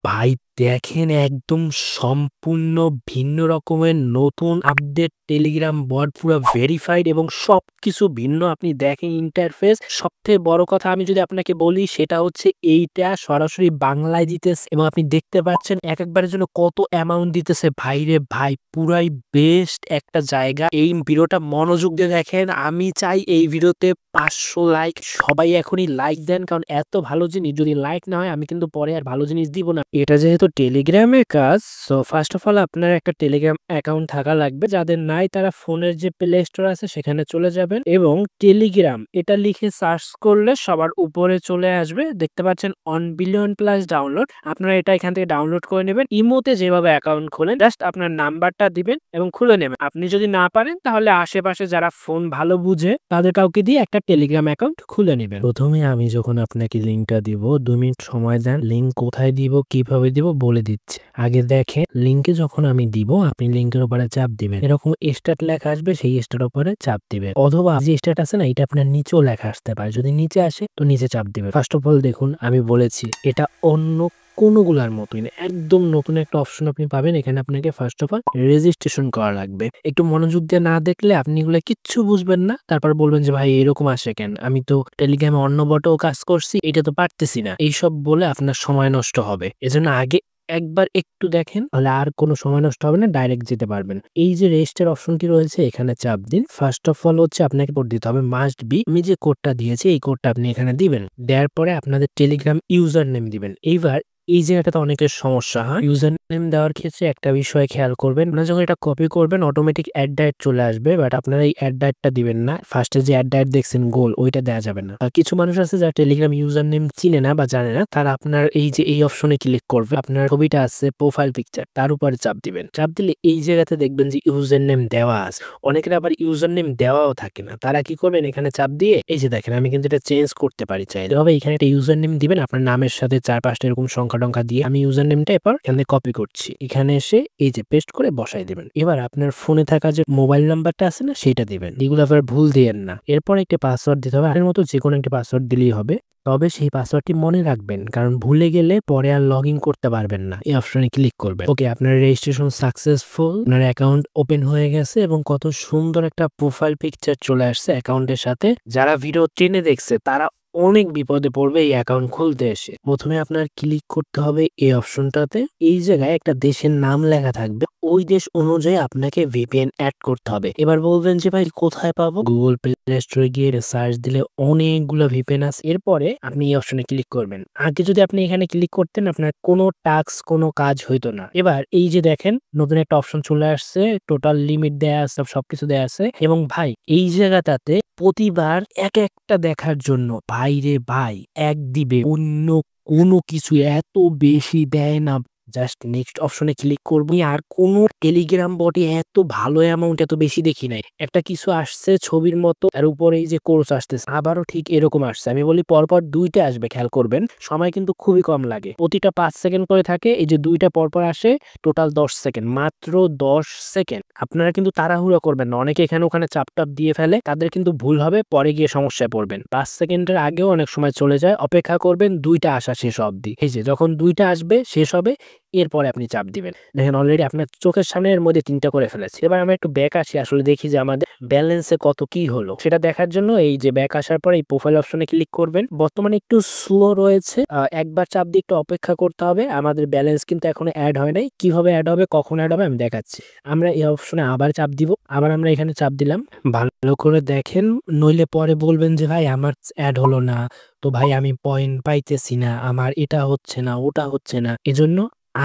ভাই দেখেন একদম সম্পূর্ণ ভিন্ন রকমের নতুন আপডেট টেলিগ্রাম বট পুরো ভেরিফাইড এবং সবকিছু ভিন্ন। আপনি দেখেন ইন্টারফেস, সবথেকে বড় কথা আমি যদি আপনাকে বলি সেটা হচ্ছে এইটা সরাসরি বাংলায় দিতেছে এবং আপনি দেখতে পাচ্ছেন এক একবারের জন্য কত অ্যামাউন্ট দিতেছে। ভাই রে ভাই, পুরাই বেস্ট একটা জায়গা। এই ভিডিওটা মনোযোগ দিয়ে দেখেন। আমি চাই এই ভিডিওতে 500 লাইক। সবাই এখনই লাইক দেন, কারণ এত ভালো জিনিস যদি লাইক না হয় আমি কিন্তু পরে আর ভালো জিনিস দিব না। এটা যেহেতু টেলিগ্রামের কাজ, সো ফার্স্ট অফ অল আপনার একটা টেলিগ্রাম অ্যাকাউন্ট থাকা লাগবে। যাদের নাই তারা ফোনের যে প্লে স্টোর আছে সেখানে চলে যাবেন এবং টেলিগ্রাম এটা লিখে সার্চ করলে সবার উপরে চলে আসবে। দেখতে পাচ্ছেন 1 বিলিয়ন প্লাস ডাউনলোড। আপনারা এটা এখান থেকে ডাউনলোড করে নেবেন। ইমোতে যেভাবে অ্যাকাউন্ট খোলেন জাস্ট আপনার নাম্বারটা দিবেন এবং খুলে নেবেন। আপনি যদি না পারেন তাহলে আশেপাশে যারা ফোন ভালো বুঝে তাদের কাউকে দিয়ে একটা টেলিগ্রাম অ্যাকাউন্ট খুলে নেবেন। প্রথমে আমি যখন আপনাকে লিঙ্কটা দিব 2 মিনিট সময় দেন। লিঙ্ক কোথায় দিব কিভাবে দিব বলে দিচ্ছি। আগে দেখেন লিঙ্কে যখন আমি দিব আপনি লিঙ্কের উপরে চাপ দিবেন, এরকম স্টার্ট লেখা আসবে, সেই স্টার্ট উপরে চাপ দিবেন। অথবা যে স্টার্ট আছে না এটা আপনার নিচেও লেখা আসতে পারে, যদি নিচে আসে তো নিচে চাপ দিবেন। ফার্স্ট অফ অল দেখুন আমি বলেছি এটা অন্য কোনগুলার মতোই না, একদম নতুন একটা অপশন আপনি পাবেন। এখানে আপনাকে ফার্স্ট অফ অল রেজিস্ট্রেশন করা লাগবে। একটু মনোযোগ দিয়ে না দেখলে আপনি এগুলো কিচ্ছু বুঝবেন না, তারপর বলবেন যে ভাই এরকম আসে কেন, আমি তো টেলিগ্রামে অন্য বটেও কাজ করছি, এটা তো পারতেছি না। এইসব বলে আপনার সময় নষ্ট হবে। এজন্য আগে একবার একটু দেখেন, তাহলে আর কোনো সময় নষ্ট হবে না, ডাইরেক্ট যেতে পারবেন। এই যে রেজিস্টার অপশনটি রয়েছে এখানে চাপ দিন। ফার্স্ট অফ অল হচ্ছে আপনাকে কোড দিতে হবে, মাস্ট বি। আমি যে কোডটা দিয়েছি এই কোডটা আপনি এখানে দিবেন। দেওয়ার পরে আপনাদের টেলিগ্রাম ইউজার নেম দিবেন। এইবার এই জায়গাটাতে অনেকের সমস্যা হয়, ইউজার নেম দেওয়ার ক্ষেত্রে একটা বিষয় খেয়াল করবেন, আপনারা যখন এটা কপি করবেন অটোমেটিক @@ চলে আসবে, বাট আপনারা এই @টা দিবেন না। ফার্স্টে যে @@ দেখছেন গোল, ওইটা দেওয়া যাবে না। কিছু মানুষ আছে যারা টেলিগ্রাম ইউজার নেম চিনে না বা জানে না, তারা আপনার এই যে এই অপশনে ক্লিক করবে, আপনার ছবিটা আছে প্রোফাইল পিকচার, তার উপরে চাপ দিবেন। চাপ দিলে এই জায়গাতে দেখবেন যে ইউজার নেম দেওয়া আছে। অনেকের আবার ইউজার নেম দেওয়াও থাকে না, তারা কি করবেন এখানে চাপ দিয়ে এই যে দেখেন আমি কিন্তু এটা চেঞ্জ করতে পারি চাইলে। তবে এখানে একটা ইউজার নেম দিবেন, আপনার নামের সাথে 4-5টা এরকম সংখ্যা টংখ্যা দিয়ে। আমি ইউজার নেমটা এরপর এখানে কপি করছি, এখানে এসে এই যে পেস্ট করে বসাই দিবেন। এবার আপনার ফোনে থাকা যে মোবাইল নাম্বারটা আছে না সেটা দিবেন, এগুলো আবার ভুল দিয়েন না। এরপর একটা পাসওয়ার্ড দিতে হবে, আগের মতো যে কোনো একটা পাসওয়ার্ড দিলেই হবে। তবে সেই পাসওয়ার্ডটি মনে রাখবেন, কারণ ভুলে গেলে পরে আর লগ ইন করতে পারবেন না। এই অপশনে ক্লিক করবেন। ওকে, আপনার রেজিস্ট্রেশন সাকসেসফুল, আপনার অ্যাকাউন্ট ওপেন হয়ে গেছে এবং কত সুন্দর একটা প্রোফাইল পিকচার চলে আসছে অ্যাকাউন্টের সাথে। যারা ভিডিও টেনে দেখছে তারা অনেক বিপদে পড়বে এই অ্যাকাউন্ট খুলতে এসে। প্রথমে আপনার ক্লিক করতে হবে এই অপশনটাতে। এই জায়গায় একটা দেশের নাম লেখা থাকবে, ওই দেশ অনুযায়ী আপনাকে ভিপিএন অ্যাড করতে হবে। এবার বলবেন যে ভাই কোথায় পাবো, গুগল প্লে স্টোরে গিয়ে সার্চ দিলে অনেকগুলো ভিপিএন আছে। এরপরে আপনি এই অপশনে ক্লিক করবেন। আগে যদি আপনি এখানে ক্লিক করতেন আপনার কোনো টাস্ক কোনো কাজ হইতো না। এবার এই যে দেখেন নতুন একটা অপশন চলে আসছে, টোটাল লিমিট দেয়া আছে, সবকিছু দেয়া আছে। এবং ভাই এই জায়গাটাতে প্রতিবার এক একটা দেখার জন্য ভাই রে ভাই এক দিবে, অন্য কোনো কিছু এত বেশি দেয় না। জাস্ট নেক্সট অপশনে ক্লিক করবো। আর কোনো টেলিগ্রাম বটে এত ভালো অ্যামাউন্ট এত বেশি দেখি নাই। একটা কিছু আসছে ছবির মতো, তার উপরে এই যে কোর্স আসতেছে, আবারও ঠিক এরকম আসছে। আমি বলি পরপর দুইটা আসবে, খেয়াল করবেন। সময় কিন্তু খুবই কম লাগে, প্রতিটা 5 সেকেন্ড করে থাকে। এই যে দুইটা পরপর আসে, টোটাল 10 সেকেন্ড, মাত্র 10 সেকেন্ড। আপনারা কিন্তু তাড়াহুড়ো করবেন না, অনেকে এখানে ওখানে চাপটাপ দিয়ে ফেলে, তাদের কিন্তু ভুল হবে, পরে গিয়ে সমস্যায় পড়বেন। 5 সেকেন্ডের আগেও অনেক সময় চলে যায়। অপেক্ষা করবেন দুইটা আসা শেষ অবধি। এই যে যখন দুইটা আসবে শেষ হবে এরপরে আপনি চাপ দিবেন। দেখেন অলরেডি আপনার চোখের সামনে এর মধ্যে 3টা করে ফেলেছি। এবার আমরা একটু ব্যাক আসি, আসলে দেখি যে আমাদের ব্যালেন্সে কত কি হলো সেটা দেখার জন্য। এই যে ব্যাক আসার পরে এই প্রোফাইল অপশনে ক্লিক করবেন। বর্তমানে একটু স্লো রয়েছে, একবার চাপ দিয়ে একটু অপেক্ষা করতে হবে। আমাদের ব্যালেন্স কিন্তু এখনো অ্যাড হয় নাই। কিভাবে অ্যাড হবে কখন অ্যাড হবে আমি দেখাচ্ছি। আমরা এই অপশনে আবার চাপ দিব, আবার আমরা এখানে চাপ দিলাম। ভালো করে দেখেন, নইলে পরে বলবেন যে ভাই আমার অ্যাড হলো না, তো ভাই আমি পয়েন্ট পাইতেছি না, আমার এটা হচ্ছে না ওটা হচ্ছে না। এজন্য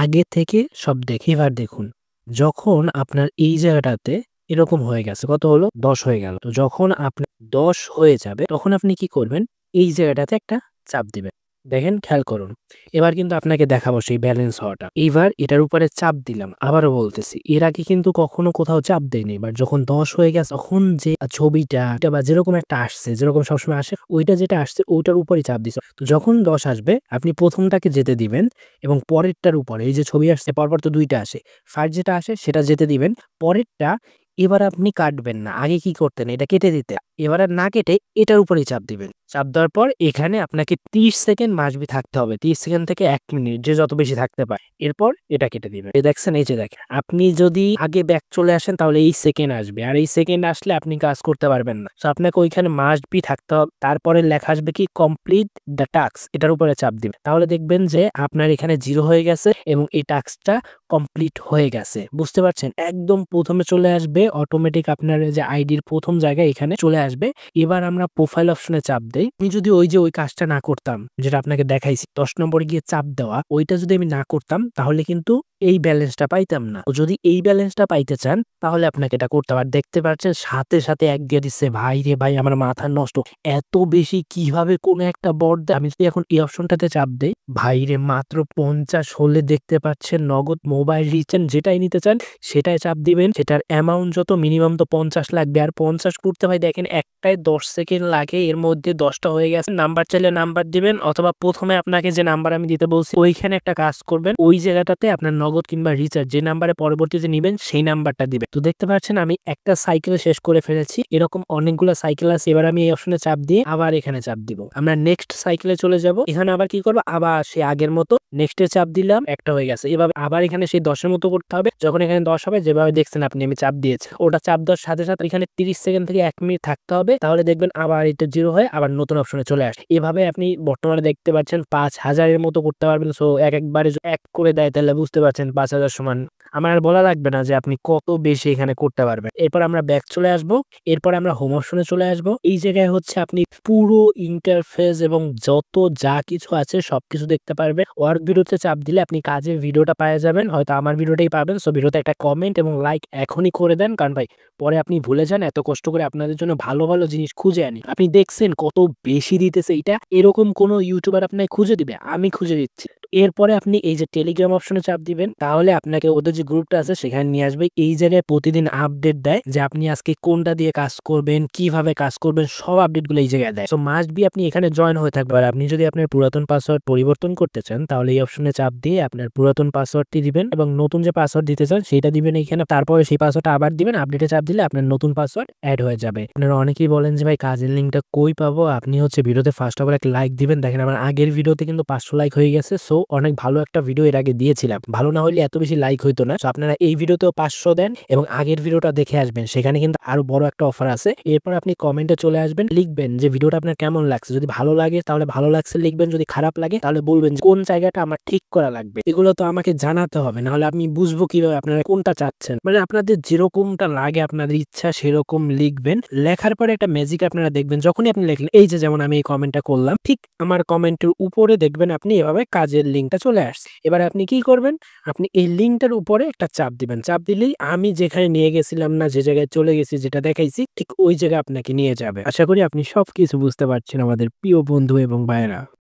আগে থেকে সব দেখে। এবার দেখুন যখন আপনার এই জায়গাটাতে এরকম হয়ে গেছে, কত হলো 10 হয়ে গেল। তো যখন আপনার 10 হয়ে যাবে তখন আপনি কি করবেন, এই জায়গাটাতে একটা চাপ দিবেন। দেখেন খেয়াল করুন, এবার কিন্তু আপনাকে দেখাবো সেই ব্যালেন্স হওয়াটা। এইবার এটার উপরে চাপ দিলাম, আবারও বলতেছি এর আগে কিন্তু কখনো কোথাও চাপ দেয়নি। এবার যখন 10 হয়ে গেছে তখন যে ছবিটা বা যেরকম একটা আসছে, যেরকম সবসময় আসে, ওইটা যেটা আসছে ওইটার উপরই চাপ দিচ্ছে। তো যখন 10 আসবে আপনি প্রথমটাকে যেতে দিবেন এবং পরেরটার উপরে এই যে ছবি আসছে পরপর তো দুইটা আসে, ফার্স্ট যেটা আসে সেটা যেতে দিবেন, পরেরটা এবার আপনি কাটবেন না। আগে কি করতেন, এটা কেটে দিতে, এবার আর না কেটে এটার উপরেই চাপ দিবেন। চাপ দেওয়ার পর এখানে আপনাকে 30 সেকেন্ড মাস্ট বি থাকতে হবে। 30 সেকেন্ড থেকে 1 মিনিট যে যত বেশি থাকতে পারে। এরপর এটা কেটে দিবেন। এই দেখছেন, এই যে দেখেন। আপনি যদি আগে ব্যাক চলে আসেন তাহলে এই সেকেন্ড আসবে। আর এই সেকেন্ড আসলে আপনি কাজ করতে পারবেন না। সো আপনাকে ওইখানে মাস্ট বি থাকতে হবে। তারপরে লেখা আসবে কি কমপ্লিট দ্য টাস্ক, এটার উপরে চাপ দিবেন। তাহলে দেখবেন যে আপনার এখানে 0 হয়ে গেছে এবং এই টাস্কটা কমপ্লিট হয়ে গেছে। বুঝতে পারছেন? একদম প্রথমে চলে আসবে অটোমেটিক আপনার যে আইডির প্রথম জায়গায় এখানে চলে আসবে। এবার আমরা প্রোফাইল অপশনে চাপ দেই। আমি যদি ওই কাজটা না করতাম যেটা আপনাকে দেখাইছি 10 নম্বরে গিয়ে চাপ দেওয়া, ওইটা যদি আমি না করতাম তাহলে কিন্তু এই ব্যালেন্সটা পাইতাম না। যদি এই ব্যালেন্সটা পাইতে চান তাহলে আপনাকে এটা করতে হবে। আর দেখতে পাচ্ছেন সাথে সাথে এক দিয়ে দিচ্ছে। ভাই রে ভাই, আমার মাথা নষ্ট। এত বেশি কিভাবে কোন একটা বট দেয়। আমি যদি এখন এই অপশনটাতে চাপ দেই, ভাই রে মাত্র 50 হলে দেখতে পাচ্ছেন নগদ মোবাইল রিচার্জ যেটাই নিতে চান সেটাই চাপ দিবেন। সেটার অ্যামাউন্ট যত মিনিমাম তো 50 লাগবে। আর 50 করতে ভাই দেখেন একটাই 10 সেকেন্ড লাগে, এর মধ্যে 10টা হয়ে গেছে। নাম্বার চাইলে নাম্বার দিবেন অথবা প্রথমে আপনাকে যে নাম্বার আমি দিতে বলছি ওইখানে একটা কাজ করবেন। ওই জায়গাটাতে আপনার নগদ কিংবা রিচার্জ যে নাম্বারে পরবর্তীতে নিবেন সেই নাম্বারটা দিবেন। তো দেখতে পাচ্ছেন আমি একটা সাইকেল শেষ করে ফেলেছি। এরকম অনেকগুলো সাইকেল আছে। এবার আমি এই অপশনে চাপ দিয়ে আবার এখানে চাপ দিব। আমরা নেক্সট সাইকেলে চলে যাব। এখানে আবার কি করব, আবার সেই আগের মতো নেক্সটে চাপ দিলাম, একটা হয়ে গেছে। এভাবে আবার এখানে সেই 10 এর মতো করতে হবে। যখন এখানে 10 হবে যেভাবে দেখছেন আপনি আমি চাপ দিয়েছি, ওটা চাপ দেওয়ার সাথে সাথে এখানে 30 সেকেন্ড থেকে 1 মিনিট থাকতে হবে। তাহলে দেখবেন আবার এটা 0 হয়ে আবার নতুন অপশনে চলে আসে। এভাবে আপনি বর্তমানে দেখতে পাচ্ছেন 5000 এর মতো করতে পারবেন। সো একবারে এক করে দেয় তাহলে বুঝতে পারছেন 5000 সমান। আমার আর বলা লাগবে না যে আপনি কত বেশি এখানে করতে পারবেন। এরপর আমরা ব্যাক চলে আসব। এরপর আমরা হোম অপশনে চলে আসব। এই জায়গায় হচ্ছে আপনি পুরো ইন্টারফেস এবং যত যা কিছু আছে সবকিছু দেখতে পারবেন। ওয়ার্ক ভিডিওতে চাপ দিলে আপনি কাজের ভিডিওটা পেয়ে যাবেন। হয়তো আমার ভিডিওটাই পাবেন। সো ভিডিওতে একটা কমেন্ট এবং লাইক এখনই করে দেন, কারণ ভাই পরে আপনি ভুলে যান। এত কষ্ট করে আপনাদের জন্য ভালো ভালো জিনিস খুঁজে আনি। আপনি দেখছেন কত বেশি দিতেছে। এটা এরকম কোনো ইউটিউবার আপনাকে খুঁজে দিবে? আমি খুঁজে দিচ্ছি। এরপরে আপনি এই যে টেলিগ্রাম অপশনে চাপ দিবেন। তাহলে আপনাকে ওদের যে গ্রুপটা আছে সেখানে নিয়ে আসবে। এই জায়গায় প্রতিদিন আপডেট দেয় যে আপনি আজকে কোনটা দিয়ে কাজ করবেন, কিভাবে কাজ করবেন, সব আপডেটগুলো এই জায়গায় দেয়। সো মাস্ট বি আপনি এখানে জয়েন হয়ে থাকবেন। আর আপনি যদি আপনার পুরাতন পাসওয়ার্ড পরিবর্তন করতে চান তাহলে এই অপশনে চাপ দিয়ে আপনার পুরাতন পাসওয়ার্ডটি দিবেন এবং নতুন যে পাসওয়ার্ড দিতে চান সেটা দিবেন এখানে। তারপরে সেই পাসওয়ার্ডটা আবার দিবেন। আপডেটে চাপ দিলে আপনার নতুন পাসওয়ার্ড অ্যাড হয়ে যাবে। আপনারা অনেকেই বলেন যে ভাই কাজের লিঙ্কটা কই পাবো? আপনি হচ্ছে ভিডিওতে ফার্স্ট অফ অল এক লাইক দিবেন। দেখেন আমার আগের ভিডিওতে কিন্তু 500 লাইক হয়ে গেছে। সো অনেক ভালো একটা ভিডিও এর আগে দিয়েছিলাম। ভালো না হলে এত বেশি লাইক হইতো না। সো আপনারা এই ভিডিওতেও 500 দেন এবং আগের ভিডিওটা দেখে আসবেন। সেখানে কিন্তু আরো বড় একটা অফার আছে। এরপর আপনি কমেন্টে চলে আসবেন, লিখবেন যে ভিডিওটা আপনার কেমন লাগছে। যদি ভালো লাগে তাহলে ভালো লাগছে লিখবেন, যদি খারাপ লাগে তাহলে বলবেন যে কোন জায়গাটা আমার ঠিক করা লাগবে। এগুলো তো আমাকে জানাতে হবে, নাহলে আমি বুঝবো কিভাবে আপনারা কোনটা চাচ্ছেন। মানে আপনাদের যেরকমটা লাগে আপনাদের ইচ্ছা সেরকম লিখবেন। লেখার পরে একটা ম্যাজিক আপনারা দেখবেন, যখনই আপনি লিখলেন, এই যে যেমন আমি এই কমেন্টটা করলাম, ঠিক আমার কমেন্টের উপরে দেখবেন আপনি এভাবে কাজের লিঙ্কটা চলে আসছে। এবার আপনি কি করবেন, আপনি এই লিঙ্কটার উপরে একটা চাপ দিবেন। চাপ দিলেই আমি যেখানে নিয়ে গেছিলাম না, যে জায়গায় চলে গেছি, যেটা দেখাইছি ঠিক ওই জায়গায় আপনাকে নিয়ে যাবে। আশা করি আপনি সবকিছু বুঝতে পারছেন আমাদের প্রিয় বন্ধু এবং ভাইয়েরা।